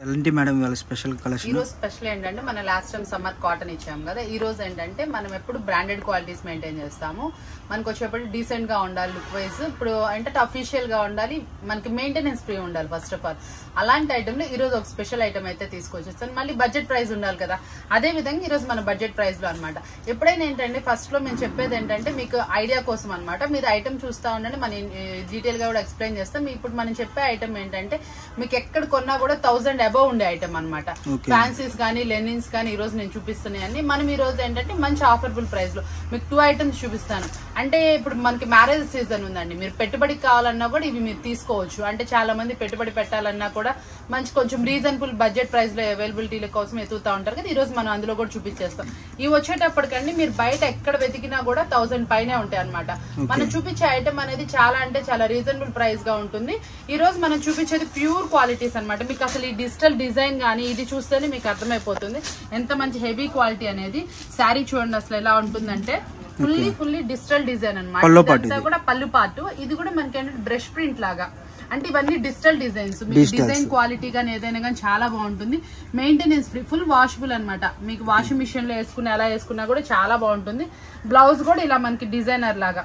ఎలాంటి మేడం ఇవాళ special collection? ఈ రోజు స్పెషల్ ఏంటంటే మన లాస్ట్ టైం సమ్మర్ కాటన్ ఇచ్చాం కదా, ఈ రోజు ఏంటంటే మనం ఎప్పుడు బ్రాండెడ్ క్వాలిటీస్ మెయింటైన్ చేస్తాము. మనకు వచ్చేప్పుడు డీసెంట్ గా ఉండాలి, లుక్ వైజ్ ఇప్పుడు ఏంటంటే అఫీషియల్ గా ఉండాలి, మనకి మెయింటెనెన్స్ ఫ్రీ ఉండాలి. ఫస్ట్ ఆఫ్ ఆల్ అలాంటి ఐటమ్ లో ఈ రోజు ఒక స్పెషల్ ఐటమ్ అయితే తీసుకొచ్చేస్తాను. మళ్ళీ బడ్జెట్ ప్రైస్ ఉండాలి కదా, అదే విధంగా ఈ రోజు మన బడ్జెట్ ప్రైస్ లో అనమాట. ఎప్పుడైనా ఏంటంటే ఫస్ట్ లో మేము చెప్పేది ఏంటంటే మీకు ఐడియా కోసం అనమాట. మీరు ఐటమ్ చూస్తా ఉండండి, మనం డీటెయిల్ గా కూడా ఎక్స్ప్లెయిన్ చేస్తాం. ఇప్పుడు మనం చెప్పే ఐటమ్ ఏంటంటే మీకు ఎక్కడ కొన్నా కూడా 1000 అబౌవ్ ఉండే ఐటమ్ అనమాట. ఫ్యాన్సీస్ కానీ లెనిన్స్ కానీ ఈ రోజు నేను చూపిస్తున్నాయని మనం ఈ రోజు ఏంటంటే మంచి ఆఫర్బుల్ ప్రైస్ లో మీకు 2 ఐటమ్స్ చూపిస్తాను. అంటే ఇప్పుడు మనకి మ్యారేజ్ సీజన్ ఉందండి, మీరు పెట్టుబడికి కావాలన్నా కూడా ఇవి మీరు తీసుకోవచ్చు. అంటే చాలా మంది పెట్టుబడి పెట్టాలన్నా కూడా మంచి కొంచెం రీజనబుల్ బడ్జెట్ ప్రైస్ లో అవైలబిలిటీల కోసం ఎత్తుతా ఉంటారు కదా, ఈ రోజు మనం అందులో కూడా చూపించేస్తాం. ఇవి వచ్చేటప్పటికండి మీరు బయట ఎక్కడ వెతికినా కూడా 1000 పైనే ఉంటాయి అనమాట. మనం చూపించే ఐటమ్ అనేది చాలా అంటే చాలా రీజనబుల్ ప్రైస్ గా ఉంటుంది. ఈ రోజు మనం చూపించేది ప్యూర్ క్వాలిటీస్ అనమాట. మీకు అసలు ఈ డిజిటల్ డిజైన్ గానీ ఇది చూస్తేనే మీకు అర్థమైపోతుంది ఎంత మంచి హెవీ క్వాలిటీ అనేది. శారీ చూడండి అసలు ఎలా ఉంటుందంటే ఫుల్లీ డిజిటల్ డిజైన్ అనమాట. ఇదంతా కూడా పళ్ళు పాటు, ఇది కూడా మనకి ఏంటంటే బ్రష్ ప్రింట్ లాగా. అంటే ఇవన్నీ డిజిటల్ డిజైన్స్. మీకు డిజైన్ క్వాలిటీ గానీ ఏదైనా కానీ చాలా బాగుంటుంది. మెయింటెనెన్స్ ఫ్రీ, ఫుల్ వాషబుల్ అనమాట. మీకు వాషింగ్ మిషన్ లో వేసుకుని ఎలా వేసుకున్నా కూడా చాలా బాగుంటుంది. బ్లౌజ్ కూడా ఇలా మనకి డిజైనర్ లాగా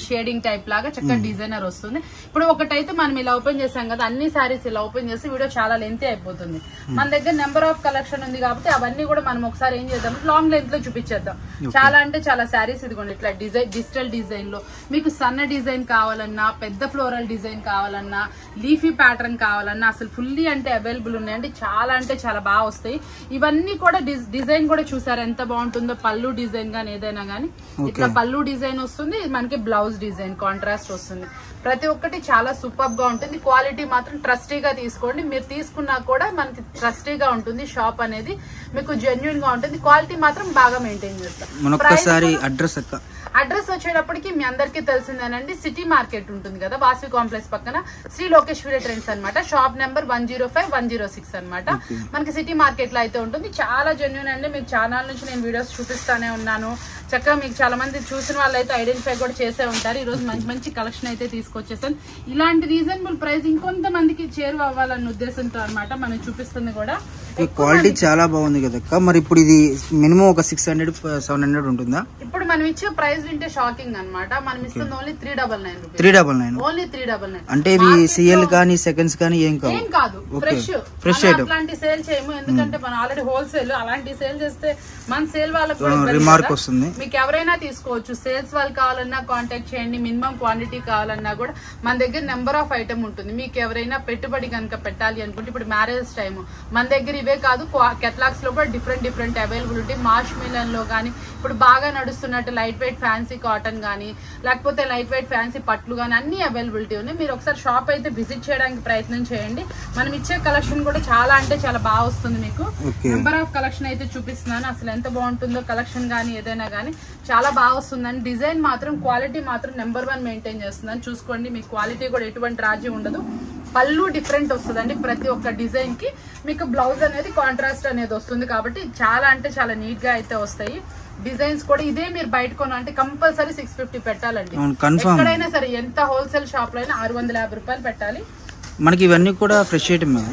షేడింగ్ టైప్ లాగా చక్కగా డిజైనర్ వస్తుంది. ఇప్పుడు ఒకటైతే మనం ఇలా ఓపెన్ చేసాం కదా, అన్ని సారీస్ ఇలా ఓపెన్ చేసి వీడియో చాలా లెంత్ అయిపోతుంది. మన దగ్గర నెంబర్ ఆఫ్ కలెక్షన్ ఉంది కాబట్టి అవన్నీ కూడా మనం ఒకసారి ఏం చేద్దాం, లాంగ్ లెంత్ లో చూపించేద్దాం. చాలా అంటే చాలా సారీస్ ఇదిగోండి ఇట్లా డిజిటల్ డిజైన్ లో మీకు సన్న డిజైన్ కావాలన్నా, పెద్ద ఫ్లోరల్ డిజైన్ కావాలన్నా, లీఫీ ప్యాటర్న్ కావాలన్నా అసలు ఫుల్లీ అంటే అవైలబుల్ ఉన్నాయండి. చాలా అంటే చాలా బాగా వస్తాయి. ఇవన్నీ కూడా డిజైన్ కూడా చూసారు ఎంత బాగుంటుందో. పళ్ళు డిజైన్ గానీ ఏదైనా గానీ ఇట్లా పళ్ళు డిజైన్ వస్తుంది, మనకి బ్లౌజ్ డిజైన్ కాంట్రాస్ట్ వస్తుంది. ప్రతి ఒక్కటి చాలా సూపర్ గా ఉంటుంది. క్వాలిటీ మాత్రం ట్రస్టీగా తీసుకోండి. మీరు తీసుకున్నా కూడా మనకి ట్రస్టీగా ఉంటుంది. షాప్ అనేది మీకు జెన్యున్ గా ఉంటుంది. క్వాలిటీ మాత్రం బాగా మెయింటైన్ చేస్తాం. అడ్రస్ వచ్చేటప్పటికి మీ అందరికీ తెలిసిందేనండి, సిటీ మార్కెట్ ఉంటుంది కదా, వాసవి కాంప్లెక్స్ పక్కన శ్రీ లోకేశ్వరి ట్రెండ్స్ అనమాట. షాప్ నెంబర్ 105, 106 అనమాట. మనకి సిటీ మార్కెట్ లో అయితే ఉంటుంది. చాలా జెన్యున్ అండి. మీకు ఛానల్ నుంచి నేను వీడియోస్ చూపిస్తానే ఉన్నాను. చక్కగా మీకు చాలా మంది చూసిన వాళ్ళు అయితే ఐడెంటిఫై కూడా చేసే ఉంటారు. ఈ రోజు మంచి మంచి కలెక్షన్ అయితే తీసుకొచ్చేసాను. ఇలాంటి రీజనబుల్ ప్రైస్ ఇంకొంతమందికి చేరువ అవ్వాలన్న ఉద్దేశంతో అనమాట మనం చూపిస్తుంది కూడా. క్వాలిటీ చాలా బాగుంది కదా. మరి ఇప్పుడు ఇది మినిమం ఒక 600-700 ఉంటుందా? ఇప్పుడు మనం ఇచ్చే ప్రైస్ వింటే షాకింగ్ అనమాట. మనం ఇస్తుంది ఓన్లీ 399 రూపీస్. 399 ఓన్లీ 399. అంటే ఇవి సిఎల్ కానీ సెకండ్స్ కానీ ఏం కాదు, ఫ్రెష్. అట్లాంటి సేల్ చేయము, ఎందుకంటే మనం ఆల్రెడీ హోల్సేల్. అలాంటి సేల్ చేస్తే మన సేల్ వాళ్ళకి రిమార్క్ వస్తుంది. మీకు ఎవరైనా తీసుకోవచ్చు. సేల్స్ వాళ్ళు కావాలన్నా కాంటాక్ట్ చేయండి. మినిమం క్వాంటిటీ కావాలన్నా కూడా మన దగ్గర నెంబర్ ఆఫ్ ఐటమ్ ఉంటుంది. మీకు ఎవరైనా పెట్టుబడి కనుక పెట్టాలి అనుకుంటే ఇప్పుడు మ్యారేజ్ టైమ్ మన దగ్గర ఇవే కాదు, కెటలాగ్స్ లో కూడా డిఫరెంట్ అవైలబిలిటీ. మార్చ్ మిలన్ లో కానీ ఇప్పుడు బాగా నడుస్తున్నట్టు లైట్ వెయిట్ ఫ్యాన్సీ కాటన్ కానీ, లేకపోతే లైట్ వెయిట్ ఫ్యాన్సీ పట్లు కానీ అన్ని అవైలబిలిటీ ఉన్నాయి. మీరు ఒకసారి షాప్ అయితే విజిట్ చేయడానికి ప్రయత్నం చేయండి. మనం ఇచ్చే కలెక్షన్ కూడా చాలా అంటే చాలా బాగా వస్తుంది. మీకు నెంబర్ ఆఫ్ కలెక్షన్ అయితే చూపిస్తున్నాను. అసలు ఎంత బాగుంటుందో కలెక్షన్ కానీ ఏదైనా కానీ చాలా బాగా వస్తుందని. డిజైన్ మాత్రం క్వాలిటీ మాత్రం నెంబర్ 1 మెయింటైన్ చేస్తుందని చూసుకోండి. మీ క్వాలిటీ కూడా ఎటువంటి రాజీ ఉండదు. పళ్ళు డిఫరెంట్ వస్తుందండి ప్రతి ఒక్క డిజైన్ కి. మీకు బ్లౌజ్ అనేది కాంట్రాస్ట్ అనేది వస్తుంది కాబట్టి చాలా అంటే చాలా నీట్ గా అయితే వస్తాయి. డిజైన్స్ కూడా ఇదే మీరు బయట కొనాలంటే కంపల్సరీ 650 పెట్టాలండి. ఎక్కడైనా సరే ఎంత హోల్సేల్ షాప్ లో అయినా 650 రూపాయలు పెట్టాలి. మనకి ఇవన్నీ కూడా ఫ్రెష్ ఐటమే.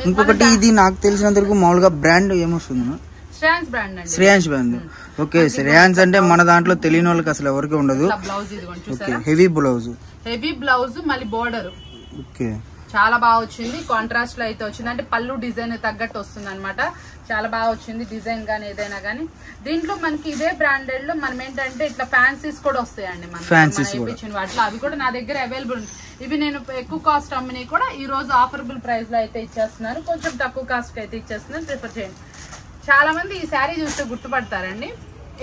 ఇంకొకటి ఇది నాకు తెలిసినంత వరకు మామూలుగా బ్రాండ్ ఏమొస్తుంది? శ్రేయాన్స్ బ్రాండ్. ఓకే, శ్రేయాన్స్ అంటే మన దాంట్లో తెలియని వాళ్ళకి అసలు ఎవరికి ఉండదు. హెవీ బ్లౌజ్ మళ్ళీ బోర్డర్ చాలా బాగా వచ్చింది. కాంట్రాస్ట్ లో అయితే వచ్చింది. అంటే పళ్ళు డిజైన్ తగ్గట్టు వస్తుంది అనమాట. చాలా బాగా వచ్చింది డిజైన్ గానీ ఏదైనా గానీ. దీంట్లో మనకి ఇదే బ్రాండెడ్ లో మనం ఏంటంటే ఇట్లా ఫ్యాన్సీస్ కూడా వస్తాయండి. మనం వాటిలో అవి కూడా నా దగ్గర అవైలబుల్ ఉంది. ఇవి నేను ఎక్కువ కాస్ట్ అమ్మినవి కూడా ఈ రోజు ఆఫరబుల్ ప్రైస్ లో అయితే ఇచ్చేస్తున్నాను. కొంచెం తక్కువ కాస్ట్ కి అయితే ఇచ్చేస్తున్నాను. ప్రిఫర్ చేయండి. చాలా మంది ఈ శారీ చూస్తే గుర్తుపడతారండి.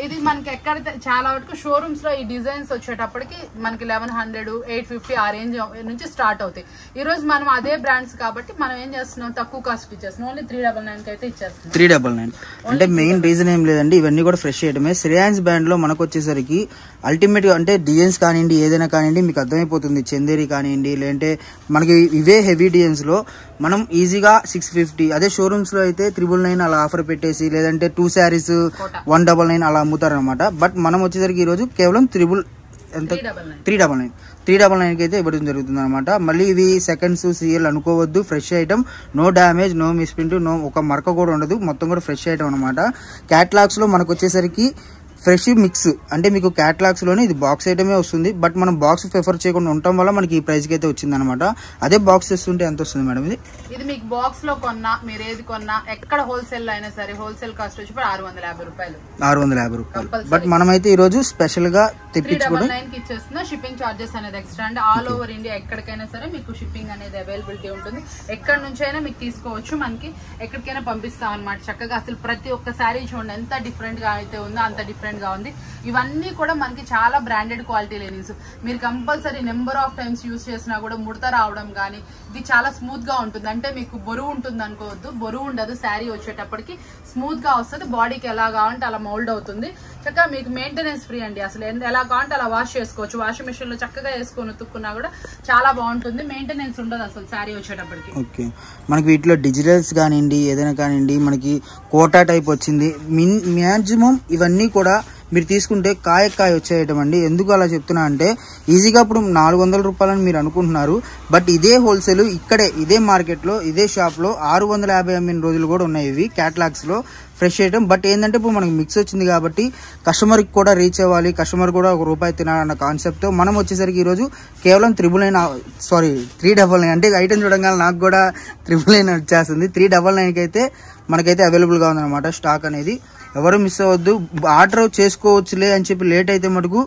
ఇది మనకి ఎక్కడ చాలా వరకు షోరూమ్స్ లో ఈ డిజైన్స్ వచ్చేటప్పటికి మనకి 1100, 850 ఆ రేంజ్ నుంచి స్టార్ట్ అవుతాయి. ఈ రోజు మనం అదే బ్రాండ్స్ కాబట్టి మనం ఏం చేస్తున్నాం, తక్కువ కాస్ట్ ఇచ్చేస్తున్నాం. ఓన్లీ 399 అయితే ఇచ్చేస్తున్నాం. 399 అంటే మెయిన్ రీజన్ ఏం లేదండి, ఇవన్నీ కూడా ఫ్రెష్ ఐటమే. శ్రేయాన్స్ బ్రాండ్ లో మనకు వచ్చేసరికి అల్టిమేట్ అంటే డిజైన్స్ కానివ్వండి ఏదైనా కానివ్వండి మీకు అర్థమైపోతుంది. చందేరి కానివ్వండి, లేదంటే మనకి ఇవే హెవీ డిజైన్స్ లో మనం ఈజీగా 650, అదే షోరూమ్స్ లో అయితే 999 అలా ఆఫర్ పెట్టేసి, లేదంటే 2 శారీస్ 199 అలా అమ్ముతారు అనమాట. బట్ మనం వచ్చేసరికి ఈ రోజు కేవలం 399 399 అయితే ఇవ్వడం జరుగుతుంది అనమాట. మళ్ళీ ఇవి సెకండ్స్ సీఎల్ అనుకోవద్దు, fresh item, no damage, no misprint, no ఒక మరక కూడా ఉండదు, మొత్తం కూడా ఫ్రెష్ ఐటమ్ అనమాట. క్యాటలాగ్స్ లో మనకు వచ్చేసరికి ఫ్రెష్ మిక్స్ అంటే మీకు క్యాటలాగ్స్ లోనే ఇది బాక్స్ ఐటమే వస్తుంది. బట్ మనం బాక్స్ ప్రిఫర్ చేయకుండా ఉండటం వల్ల మనకి ఈ ప్రైస్ కి అయితే వచ్చింది అనమాట. అదే బాక్స్ తెస్తుంటే ఎంత వస్తుంది మేడం ఇది మీకు బాక్స్ లో కొన్నా మీరు ఏది కొన్నా ఎక్కడ హోల్సేల్ అయినా సరే హోల్సేల్ కాస్ట్ వచ్చి 650 రూపాయలు. 650 రూపాయలు. బట్ మనమైతే ఈ రోజు స్పెషల్ గా తెప్పించుకోవడం 399 కి ఇచ్చేస్తున్నా. షిప్పింగ్ చార్జెస్ అనేది ఎక్స్ట్రా అండి. ఆల్ ఓవర్ ఇండియా ఎక్కడికైనా సరే మీకు షిప్పింగ్ అనేది అవైలబిలిటీ ఉంటుంది. ఎక్కడి నుంచి అయినా మీకు తీసుకోవచ్చు, మనకి ఎక్కడికైనా పంపిస్తాం అనమాట. చక్కగా అసలు ప్రతి ఒక్క శారీ చూడండి ఎంత డిఫరెంట్ గా అయితే ఉందో అంత డిఫరెంట్ గా ఉంది. ఇవన్నీ కూడా మనకి చాలా బ్రాండెడ్ క్వాలిటీ లెనిన్స్. మీరు compulsory number of times use చేసినా కూడా ముడత రావడం కానీ ఇది చాలా స్మూత్ గా ఉంటుంది. అంటే మీకు బరువు ఉంటుంది అనుకోవద్దు, బరువు ఉండదు. శారీ వచ్చేటప్పటికి స్మూత్ గా వస్తుంది. బాడీకి ఎలా కావాలంటే అలా మౌల్డ్ అవుతుంది. చక్కగా మీకు మెయింటెనెన్స్ ఫ్రీ అండి. అసలు ఎలా కావాలంటే అలా వాష్ చేసుకోవచ్చు. వాషింగ్ మెషిన్ లో చక్కగా వేసుకొని ఉతుక్కున్నా కూడా చాలా బాగుంటుంది. మెయింటెనెన్స్ ఉండదు అసలు శారీ వచ్చేటప్పటికి. ఓకే, మనకి వీటిలో డిజిటల్స్ కానివ్వండి ఏదైనా కానివ్వండి మనకి కోటా టైప్ వచ్చింది. మ్యాక్సిమం ఇవన్నీ కూడా మీరు తీసుకుంటే కాయ వచ్చే ఐటమ్ అండి. ఎందుకు అలా చెప్తున్నా అంటే ఈజీగా ఇప్పుడు 400 రూపాయలని మీరు అనుకుంటున్నారు. బట్ ఇదే హోల్సేల్ ఇక్కడే ఇదే మార్కెట్ లో ఇదే షాప్ లో 650 అమ్మిన రోజులు కూడా ఉన్నాయి. ఇవి క్యాటలాగ్స్ లో ఫ్రెష్ ఐటమ్. బట్ ఏంటంటే ఇప్పుడు మనకి మిక్స్ వచ్చింది కాబట్టి కస్టమర్ కి కూడా రీచ్ అవ్వాలి, కస్టమర్ కూడా ₹1 తినాలన్న కాన్సెప్ట్ తో మనం వచ్చేసరికి ఈ రోజు కేవలం 399 అంటే ఐటమ్ చూడగానే నాకు కూడా 999 వచ్చేస్తుంది. 399 అయితే మనకైతే అవైలబుల్ గా ఉందన్నమాట స్టాక్ అనేది. ఎవరు మిస్ అవ్వద్దు. ఆర్డర్ చేసుకోవచ్చులే అని చెప్పి లేట్ అయితే మటుకు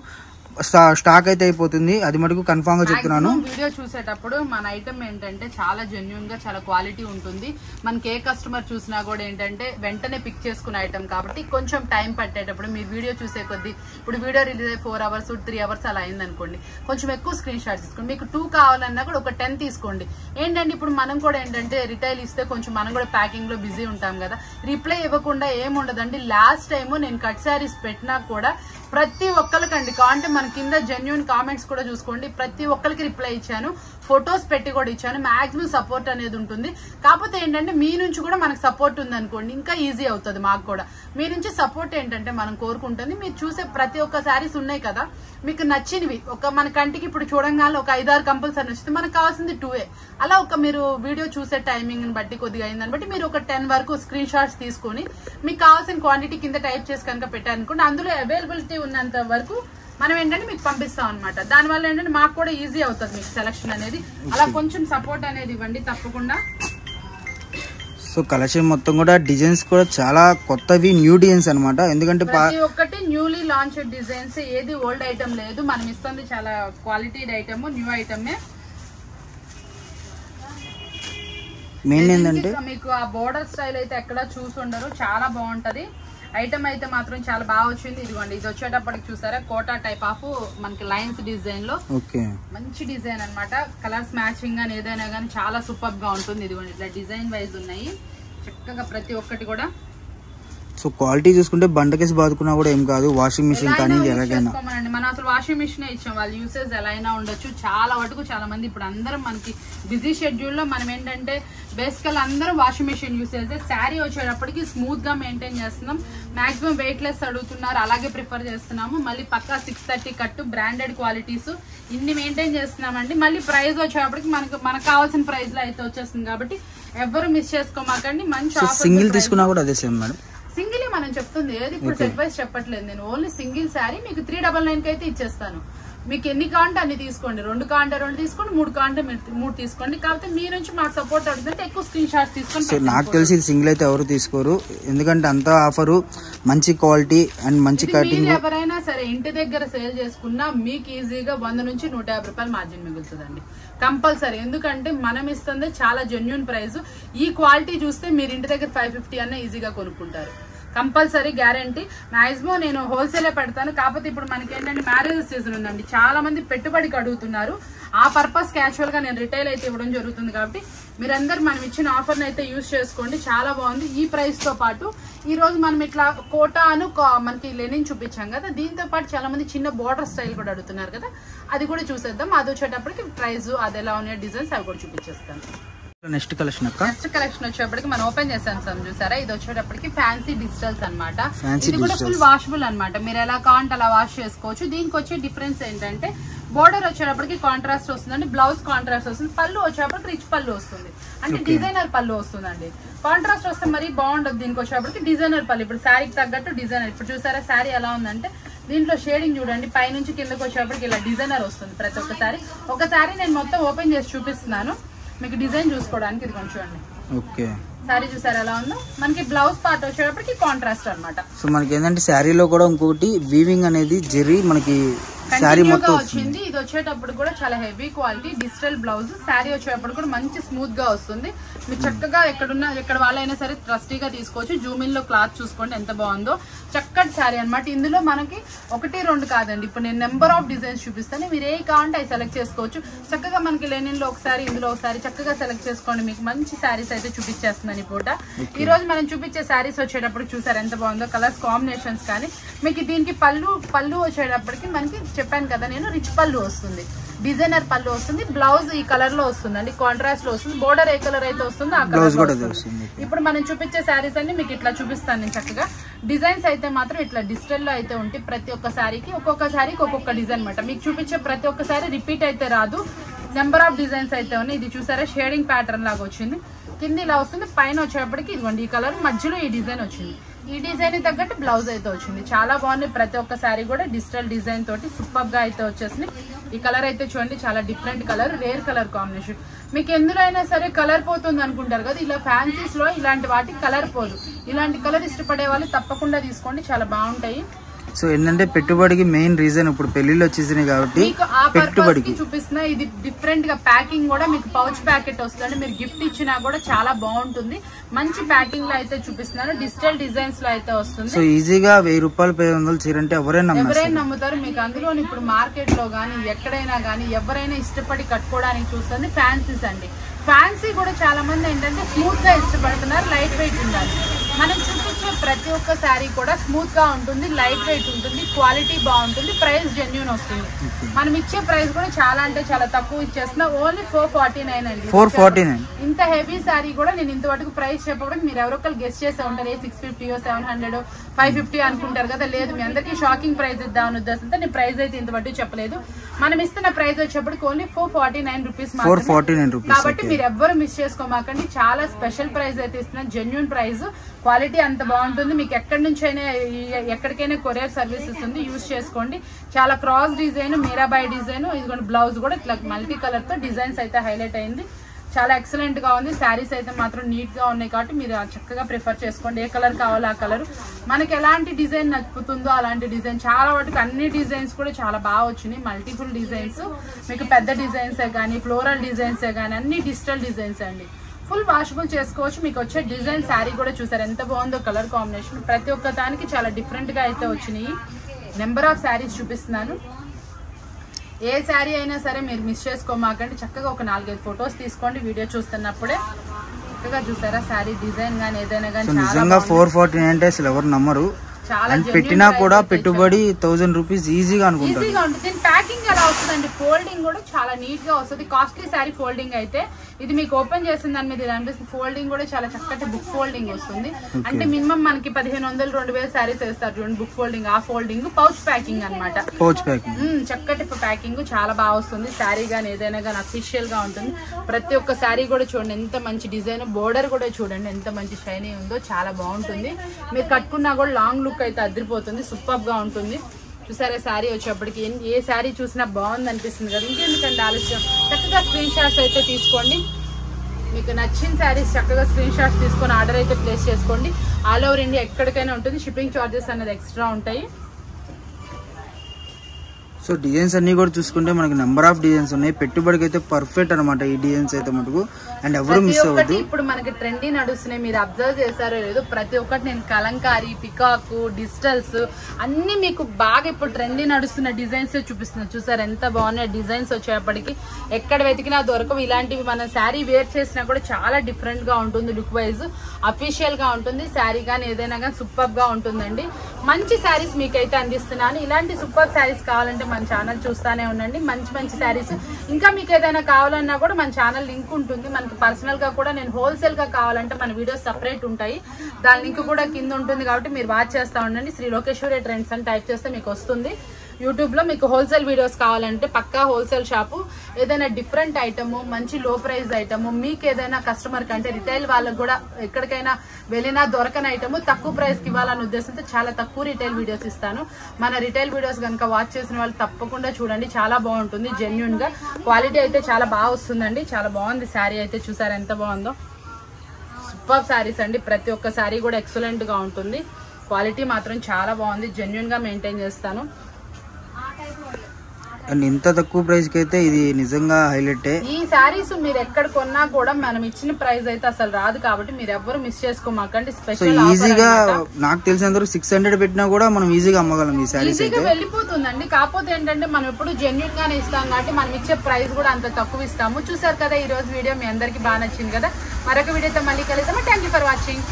స్టాక్ అయితే అయిపోతుంది. అది మటుకు కన్ఫర్మ్ గా చెప్తున్నాను. వీడియో చూసేటప్పుడు మన ఐటమ్ ఏంటంటే చాలా జెన్యూన్ గా చాలా క్వాలిటీ ఉంటుంది. మనకి ఏ కస్టమర్ చూసినా కూడా ఏంటంటే వెంటనే పిక్ చేసుకునే ఐటమ్ కాబట్టి కొంచెం టైం పట్టేటప్పుడు మీరు వీడియో చూసే కొద్దీ ఇప్పుడు వీడియో రిలీజ్ అయ్యి 4 అవర్స్ 3 అవర్స్ అలా అయింది అనుకోండి, కొంచెం ఎక్కువ స్క్రీన్ షాట్స్ తీసుకోండి. మీకు 2 కావాలన్నా కూడా ఒక 10 తీసుకోండి. ఏంటంటే ఇప్పుడు మనం కూడా ఏంటంటే రిటైల్ ఇస్తే కొంచెం మనం కూడా ప్యాకింగ్ లో బిజీ ఉంటాం కదా, రిప్లై ఇవ్వకుండా ఏముండదండి. లాస్ట్ టైం నేను కట్ శారీస్ పెట్టినా కూడా ప్రతి ఒక్కరికండి అంటే మన కింద జెన్యూన్ కామెంట్స్ కూడా చూసుకోండి, ప్రతి ఒక్కరికి రిప్లై ఇచ్చాను, ఫొటోస్ పెట్టి కూడా ఇచ్చాను. మాక్సిమం సపోర్ట్ అనేది ఉంటుంది. కాకపోతే ఏంటంటే మీ నుంచి కూడా మనకు సపోర్ట్ ఉంది అనుకోండి ఇంకా ఈజీ అవుతుంది మాకు కూడా. మీ నుంచి సపోర్ట్ ఏంటంటే మనం కోరుకుంటుంది మీరు చూసే ప్రతి ఒక్క శారీస్ ఉన్నాయి కదా, మీకు నచ్చినవి ఒక మన కంటికి ఇప్పుడు చూడంగానే ఒక 5-6 కంపల్సరీ నచ్చితే మనకు కావాల్సింది 2 అలా ఒక మీరు వీడియో చూసే టైమింగ్ ని బట్టి కొద్దిగా అయిందని బట్టి మీరు ఒక 10 వరకు స్క్రీన్ షాట్స్ తీసుకుని మీకు కావాల్సిన క్వాంటిటీ కింద టైప్ చేసి కనుక పెట్టారనుకోండి, అందులో అవైలబిలిటీ ఉన్నంత వరకు మనం ఏంటంటే మీకు పంపిస్తాం అనమాట. దానివల్ల ఏంటంటే మాకు కూడా ఈజీ అవుతుంది మీకు సెలక్షన్ అనేది. అలా కొంచెం సపోర్ట్ అనేది ఇవ్వండి తప్పకుండా. సో కలెక్షన్ మొత్తం కూడా డిజైన్స్ కూడా చాలా కొత్తవి, న్యూ డిజైన్స్ అనమాట. ఎందుకంటే ప్రతి ఒక్కటి న్యూలీ లాంచ్ డిజైన్స్, ఏది ఓల్డ్ ఐటమ్ లేదు. మనం ఇస్తుంది చాలా క్వాలిటీ ఐటమ్, న్యూ ఐటమే. మెయిన్ ఏంటంటే మీకు ఆ బోర్డర్ స్టైల్ అయితే ఎక్కడ చూసుండరు, చాలా బాగుంటది. ఐటమ్ అయితే మాత్రం చాలా బాగా వచ్చింది. ఇదిగోండి ఇది వచ్చేటప్పటికి చూసారా కోటా టైప్ ఆఫ్ మనకి లైన్స్ డిజైన్ లో మంచి డిజైన్ అనమాట. కలర్స్ మ్యాచింగ్ అని ఏదైనా కానీ చాలా సూపర్ గా ఉంటుంది. ఇదిగోండి ఇట్లా డిజైన్ వైజ్ ఉన్నాయి చక్కగా ప్రతి ఒక్కటి కూడా. సో క్వాలిటీ చూసుకుంటే బండకేసి బాదుకున్నా కూడా ఏం కాదు. వాషింగ్ మిషన్ కానీ ఎలాగైనా మనం అసలు వాషింగ్ మిషన్ ఇచ్చాం, వాళ్ళ యూసేజ్ ఎలా అయినా ఉండొచ్చు. చాలా వరకు చాలా మంది ఇప్పుడు అందరం మనకి బిజీ షెడ్యూల్ లో మనం ఏంటంటే బేసికల్ అందరం వాషింగ్ మిషన్ యూస్ చేస్తే శారీ వచ్చేటప్పటికి స్మూత్ గా మెయింటైన్ చేస్తున్నాం. మాక్సిమం వెయిట్ లెస్ అడుగుతున్నారు, అలాగే ప్రిఫర్ చేస్తున్నాము. మళ్ళీ పక్కా 630 కట్టు బ్రాండెడ్ క్వాలిటీస్ ఇన్ని మెయింటైన్ చేస్తున్నామండి. మళ్ళీ ప్రైస్ వచ్చేటప్పటికి మనకు కావాల్సిన ప్రైస్ లో అయితే వచ్చేస్తుంది కాబట్టి ఎవరు మిస్ చేసుకోమాకండి. మంచి ఆఫర్. సింగిల్ తీసుకున్నా కూడా అదే సేమ్ మేడం. సింగిల్ మనం చెప్తుంది ఏది ఇప్పుడు సెట్ వైజ్ చెప్పట్లేదు నేను. ఓన్లీ సింగిల్ శారీ మీకు 399 కి అయితే ఇచ్చేస్తాను. మీకు ఎన్ని కావాలంటే అన్ని తీసుకోండి. 2 కావాలంటే 2 తీసుకోండి, 3 కావాలంటే 3 తీసుకోండి. కాకపోతే మీ నుంచి మాకు సపోర్ట్ అవుతుందంటే ఎక్కువ స్క్రీన్ షాట్స్ తీసుకోండి. నాకు తెలిసి సింగిల్ అయితే ఎవరు తీసుకోరు, ఎందుకంటే అంత ఆఫరు, మంచి క్వాలిటీ అండ్ మంచి కటింగ్. ఎవరైనా సరే ఇంటి దగ్గర సేల్ చేసుకున్నా మీకు ఈజీగా 100 నుంచి 150 రూపాయలు మార్జిన్ మిగులుతుందండి కంపల్సరీ. ఎందుకంటే మనం ఇస్తుంది చాలా జెన్యూన్ ప్రైస్. ఈ క్వాలిటీ చూస్తే మీరు ఇంటి దగ్గర 550 అన్న ఈజీగా కొనుక్కుంటారు కంపల్సరీ, గ్యారంటీ. మాక్సిమం నేను హోల్సేలే పెడతాను. కాకపోతే ఇప్పుడు మనకి ఏంటంటే మ్యారేజ్ సీజన్ ఉందండి, చాలా మంది పెట్టుబడికి అడుగుతున్నారు. ఆ పర్పస్ క్యాజువల్ గా నేను రిటైల్ అయితే ఇవ్వడం జరుగుతుంది కాబట్టి మీరందరూ మనం ఇచ్చిన ఆఫర్ అయితే యూజ్ చేసుకోండి. చాలా బాగుంది. ఈ ప్రైస్ తో పాటు ఈ రోజు మనం ఇట్లా కోటాను మనకి లెనిన్ చూపించాం కదా, దీంతో పాటు చాలా మంది చిన్న బోర్డర్ స్టైల్ కూడా అడుగుతున్నారు కదా, అది కూడా చూసేద్దాం. అది వచ్చేటప్పటికి ప్రైస్ అది ఎలా ఉన్నాయో డిజైన్స్ అవి కూడా చూపించేస్తాను. నెక్స్ట్ కలెక్షన్ వచ్చేటప్పటికి మనం ఓపెన్ చేసాను చూసారా, ఇది వచ్చేటప్పటికి ఫ్యాన్సీ డిజిటల్స్ అనమాట. ఇది కూడా ఫుల్ వాషబుల్ అనమాట. మీరు ఎలా కావాలంటే అలా వాష్ చేసుకోవచ్చు. దీనికి వచ్చే డిఫరెన్స్ ఏంటంటే బోర్డర్ వచ్చేటప్పటికి కాంట్రాస్ట్ వస్తుందండి, బ్లౌజ్ కాంట్రాస్ట్ వస్తుంది, పళ్ళు వచ్చేటప్పటికి రిచ్ పళ్ళు వస్తుంది, అంటే డిజైనర్ పళ్ళు వస్తుందండి. కాంట్రాస్ట్ వస్తే మరీ బాగుండదు. దీనికి వచ్చేటప్పటికి డిజైనర్ పళ్ళు, ఇప్పుడు శారీకి తగ్గట్టు డిజైనర్. ఇప్పుడు చూసారా శారీ ఎలా ఉందంటే దీంట్లో షేడింగ్ చూడండి, పైనుంచి కిందకి వచ్చేటప్పటికి ఇలా డిజైనర్ వస్తుంది ప్రతి ఒక్కసారి. ఒకసారి నేను మొత్తం ఓపెన్ చేసి చూపిస్తున్నాను మీకు డిజైన్ చూసుకోవడానికి. ఇది కొంచెం చూడండి, ఓకే శారీ చూసారు ఎలా ఉందో. మనకి బ్లౌజ్ పార్ట్ వచ్చేటప్పటికి కాంట్రాస్ట్ అన్నమాట. సో మనకి ఏంటంటే శారీలో కూడా ఇంకొకటి వీవింగ్ అనేది జెర్రీ మనకి శారీ మొత్తం వచ్చింది. ఇది వచ్చేటప్పుడు కూడా చాలా heavy quality digital blouse. Sari వచ్చేటప్పుడు కూడా మంచి స్మూత్ గా వస్తుంది. మీరు చక్కగా ఎక్కడ వాళ్ళైనా సరే ట్రస్టీగా తీసుకోవచ్చు. జూమిన్ లో క్లాత్ చూసుకోండి ఎంత బాగుందో, చక్కటి శారీ అనమాట. ఇందులో మనకి 1-2 కాదండి, ఇప్పుడు నేను నెంబర్ ఆఫ్ డిజైన్స్ చూపిస్తాను. మీరు ఏ కావాలంటే అవి సెలెక్ట్ చేసుకోవచ్చు. చక్కగా మనకి లెనిన్ లో ఒకసారి, ఇందులో ఒకసారి చక్కగా సెలెక్ట్ చేసుకోండి. మీకు మంచి శారీస్ అయితే చూపించేస్తున్నాను ఈ పూట. ఈ రోజు మనం చూపించే శారీస్ వచ్చేటప్పుడు చూసారు ఎంత బాగుందో, కలర్స్ కాంబినేషన్స్ కానీ. మీకు దీనికి పళ్ళు వచ్చేటప్పటికి మనకి చెప్పాను కదా నేను, రిచ్ పళ్ళు వస్తుంది, డిజైనర్ పళ్ళు వస్తుంది, బ్లౌజ్ ఈ కలర్ లో వస్తుందండి, కాంట్రాస్ట్ లో వస్తుంది. బోర్డర్ ఏ కలర్ అయితే వస్తుందో ఆ కలర్ లో వస్తుంది. ఇప్పుడు మనం చూపించే శారీస్ అన్ని మీకు ఇట్లా చూపిస్తాను నేను చక్కగా. డిజైన్స్ అయితే మాత్రం ఇట్లా డిజిటల్ లో అయితే ఉంటాయి. ప్రతి ఒక్క శారీకి ఒక్కొక్క డిజైన్ అనమాట. మీకు చూపించే ప్రతి ఒక్క శారీ రిపీట్ అయితే రాదు, నెంబర్ ఆఫ్ డిజైన్స్ అయితే ఉన్నాయి. ఇది చూసారా షేడింగ్ ప్యాటర్న్ లాగా వచ్చింది, కింద ఇలా వస్తుంది, పైన వచ్చేటప్పటికి ఇదిగోండి ఈ కలర్, మధ్యలో ఈ డిజైన్ వచ్చింది. ఈ డిజైన్ తగ్గట్టు బ్లౌజ్ అయితే వచ్చింది. చాలా బాగుంది. ప్రతి ఒక్క శారీ కూడా డిజిటల్ డిజైన్ తోటి సూపర్ గా అయితే వచ్చేసింది. ఈ కలర్ అయితే చూడండి చాలా different colour, rare colour combination. మీకు ఎందులో అయినా సరే కలర్ పోతుంది అనుకుంటారు కదా, ఇలా ఫ్యాన్సీస్ లో ఇలాంటి వాటికి కలర్ పోదు. ఇలాంటి కలర్ ఇష్టపడే వాళ్ళు తప్పకుండా తీసుకోండి, చాలా బాగుంటాయి. సో ఏంటంటే పెట్టుబడికి మెయిన్ రీజన్ ఇప్పుడు పెళ్లిళ్ళు వచ్చేసినాయి కాబట్టి పెట్టుబడికి చూపిస్తున్నా. ఇది డిఫరెంట్ గా ప్యాకింగ్ కూడా మీకు పౌచ్ ప్యాకెట్ వస్తుంది, మీరు గిఫ్ట్ ఇచ్చినా కూడా చాలా బాగుంటుంది. మంచి ప్యాకింగ్ లో అయితే చూపిస్తున్నాను, డిజిటల్ డిజైన్స్ లో అయితే వస్తుంది. సో ఈజీగా 1000 రూపాయలు 500 చీర అంటే ఎవరైనా నమ్ముతారు. మీకు అందులో ఇప్పుడు మార్కెట్ లో గానీ ఎక్కడైనా గానీ ఎవరైనా ఇష్టపడి కట్టుకోవడానికి చూస్తుంది ఫ్యాన్సీస్ అండి. ఫ్యాన్సీ కూడా చాలా మంది ఏంటంటే స్మూత్ గా ఇష్టపడుతున్నారు, లైట్ వెయిట్ ఉండాలి. మనం చూపించే ప్రతి ఒక్క శారీ కూడా స్మూత్ గా ఉంటుంది, లైట్ వెయిట్ ఉంటుంది, క్వాలిటీ బాగుంటుంది, ప్రైస్ జెన్యూన్ వస్తుంది. మనం ఇచ్చే ప్రైస్ కూడా చాలా అంటే చాలా తక్కువ ఇచ్చేస్తున్నా, ఓన్లీ 449 అండి. 449. ఇంత హెవీ శారీ కూడా నేను ఇంతవరకు ప్రైస్ చెప్పడం మీరు ఎవరొకరు గెస్ట్ చేసే ఉంటారు, 650 700 550 అనుకుంటారు కదా. లేదు, మీ అందరికీ షాకింగ్ ప్రైస్ ఇద్దామని ఉద్దేశంతో నేను ప్రైస్ అయితే ఇంతవరకు చెప్పలేదు. మనం ఇస్తున్న ప్రైస్ వచ్చేప్పటికి ఓన్లీ 449 రూపీస్ మాత్రమే. కాబట్టి మీరు ఎవ్వరు మిస్ చేసుకోమాకండి, చాలా స్పెషల్ ప్రైస్ అయితే ఇస్తున్నాను, జెన్యూన్ ప్రైస్. క్వాలిటీ అంత బాగుంటుంది. మీకు ఎక్కడి నుంచి అయినా ఎక్కడికైనా కొరియర్ సర్వీస్ ఇస్తుంది, యూజ్ చేసుకోండి. చాలా క్రాస్ డిజైన్, మీరాబాయి డిజైన్, ఇదిగోండి బ్లౌజ్ కూడా ఇట్లా మల్టీ కలర్ తో డిజైన్స్ అయితే హైలైట్ అయింది. చాలా ఎక్సలెంట్ గా ఉంది. శారీస్ అయితే మాత్రం నీట్ గా ఉన్నాయి కాబట్టి మీరు చక్కగా ప్రిఫర్ చేసుకోండి. ఏ కలర్ కావాలో ఆ కలర్, మనకి ఎలాంటి డిజైన్ నచ్చుతుందో అలాంటి డిజైన్. చాలా వాటికి అన్ని డిజైన్స్ కూడా చాలా బాగా వచ్చినాయి, మల్టిపుల్ డిజైన్స్. మీకు పెద్ద డిజైన్సే కానీ, ఫ్లోరల్ డిజైన్సే కానీ అన్ని డిజిటల్ డిజైన్స్ అండి. ఫుల్ వాషబుల్ చేసుకోవచ్చు. మీకు వచ్చే డిజైన్ శారీ కూడా చూసారు ఎంత బాగుందో, కలర్ కాంబినేషన్ ప్రతి ఒక్క దానికి చాలా డిఫరెంట్ గా అయితే వచ్చినాయి. నెంబర్ ఆఫ్ శారీస్ చూపిస్తున్నాను. ఏ శారీ అయినా సరే మీరు మిస్ చేసుకోమాకండి. చక్కగా ఒక 4-5 ఫొటోస్ తీసుకోండి వీడియో చూస్తున్నప్పుడే. చక్కగా చూసారా శారీ డిజైన్ గానీ ఏదైనా కానీ నిజంగా 449 అంటే అసలు ఎవరు నమ్మరు. పెట్టినా కూడా పెట్టుబడి 1000 రూపీస్ ఈజీగా అనుకుంటారు. ఈజీగా ఉంటుంది. దీని ప్యాకింగ్ ఎలా వస్తుందండి, ఫోల్డింగ్ కూడా చాలా నీట్ గా వస్తుంది. కాస్ట్లీ శారీ ఫోల్డింగ్ అయితే ఇది మీకు ఓపెన్ చేసిన దాని మీద అనిపిస్తుంది. ఫోల్డింగ్ కూడా చాలా చక్కటి బుక్ ఫోల్డింగ్ వస్తుంది. అంటే మినిమం మనకి 1500-2000 శారీస్ వేస్తారు చూడండి బుక్ ఫోల్డింగ్. ఆ ఫోల్డింగ్ పౌచ్ ప్యాకింగ్ అనమాట. పౌచ్ ప్యాకింగ్ చక్కటి ప్యాకింగ్ చాలా బాగా వస్తుంది. శారీ గానీ ఏదైనా కానీ అఫీషియల్ గా ఉంటుంది. ప్రతి ఒక్క శారీ కూడా చూడండి ఎంత మంచి డిజైన్, బోర్డర్ కూడా చూడండి ఎంత మంచి షైనీ ఉందో, చాలా బాగుంటుంది. మీరు కట్టుకున్నా కూడా లాంగ్ లుక్ అయితే అదిరిపోతుంది, సూపర్ గా ఉంటుంది. చూసారా శారీ వచ్చేప్పటికి ఏ శారీ చూసినా బాగుంది అనిపిస్తుంది కదా. ఇంకెందుకంటే ఆలస్యం, చక్కగా స్క్రీన్ షాట్స్ అయితే తీసుకోండి. మీకు నచ్చిన శారీస్ చక్కగా స్క్రీన్ షాట్స్ తీసుకొని ఆర్డర్ అయితే ప్లేస్ చేసుకోండి. ఆల్ ఓవర్ ఇండియా ఎక్కడికైనా ఉంటుంది. షిప్పింగ్ చార్జెస్ అనేది ఎక్స్ట్రా ఉంటాయి. సో డిజైన్స్ అన్ని కూడా చూసుకుంటే మనకి నెంబర్ ఆఫ్ డిజైన్స్ ఉన్నాయి. పెట్టుబడికి అయితే పర్ఫెక్ట్ అనమాట ఈ డిజైన్స్ అయితే మటుకు. అండ్ ఎవరు మిస్ అవ్వద్దు. ఇప్పుడు మనకి ట్రెండీ నడుస్తున్నాయి, మీరు అబ్జర్వ్ చేశారో లేదో, ప్రతి ఒక్కటి నేను కలంకారీ, పికాక్, డిజిటల్స్ అన్ని మీకు బాగా ఇప్పుడు ట్రెండీ నడుస్తున్న డిజైన్స్ చూపిస్తున్నాను. చూసారు ఎంత బాగున్నాయి డిజైన్స్ వచ్చేప్పటికి. ఎక్కడ వెతికినా దొరకవు ఇలాంటివి. మనం శారీ వేర్ చేసినా కూడా చాలా డిఫరెంట్ గా ఉంటుంది, లుక్ వైజ్ అఫీషియల్ గా ఉంటుంది. శారీ కానీ ఏదైనా కానీ సూపర్ గా ఉంటుందండి. మంచి శారీస్ మీకైతే అందిస్తున్నాను. ఇలాంటి సూపర్ శారీస్ కావాలంటే మన ఛానల్ చూస్తానే ఉండండి. మంచి మంచి శారీస్ ఇంకా మీకు ఏదైనా కావాలన్నా కూడా మన ఛానల్ లింక్ ఉంటుంది. మనకి పర్సనల్ గా కూడా నేను హోల్సేల్ గా కావాలంటే మన వీడియోస్ సపరేట్ ఉంటాయి, దాని లింక్ కూడా కింద ఉంటుంది. కాబట్టి మీరు వాచ్ చేస్తా ఉండండి. శ్రీ లోకేశ్వరి ట్రెండ్స్ అని టైప్ చేస్తే మీకు వస్తుంది. యూట్యూబ్ లో మీకు హోల్సేల్ వీడియోస్ కావాలంటే పక్కా హోల్సేల్ షాపు, ఏదైనా డిఫరెంట్ ఐటమ్, మంచి లో ప్రైస్ ఐటమ్, మీకు ఏదైనా కస్టమర్ కంటే రిటైల్ వాళ్ళకు కూడా ఎక్కడికైనా వెళ్ళినా దొరకని ఐటమ్ తక్కువ ప్రైస్ కి ఇవ్వాలనే ఉద్దేశంతో చాలా తక్కువ రిటైల్ వీడియోస్ ఇస్తాను. మన రిటైల్ వీడియోస్ కనుక వాచ్ చేసిన వాళ్ళు తప్పకుండా చూడండి, చాలా బాగుంటుంది. జెన్యున్ గా క్వాలిటీ అయితే చాలా బాగా వస్తుందండి. చాలా బాగుంది శారీ అయితే, చూసారా ఎంత బాగుందో. సూపర్ శారీస్ అండి, ప్రతి ఒక్క శారీ కూడా ఎక్సలెంట్ గా ఉంటుంది. క్వాలిటీ మాత్రం చాలా బాగుంది, జెన్యున్ గా మెయింటైన్ చేస్తాను. అండ్ ఇంత తక్కువ ప్రైస్ కి అయితే ఇది నిజంగా హైలైట్. ఈ శారీస్ మీరు ఎక్కడ కొన్నా కూడా మనం ఇచ్చిన ప్రైస్ అయితే అసలు రాదు, కాబట్టి మీరు ఎవరు మిస్ చేసుకోమాకండి. స్పెషల్ ఈజీగా నాకు తెలిసినంత 600 పెట్టినా కూడా మనం ఈజీగా అమ్మగలం ఈ శారీస్ అయితే. వెళ్ళిపోతుందండి. కాకపోతే ఏంటంటే మనం ఎప్పుడు జెన్యున్ గానే ఇస్తాం కాబట్టి మనం ఇచ్చే ప్రైస్ కూడా అంత తక్కువ ఇస్తాము. చూసారు కదా ఈ రోజు వీడియో, మీ అందరికి బాగా నచ్చింది కదా. మరొక వీడియోతో మళ్ళీ కలుద్దాం. Thank you for watching.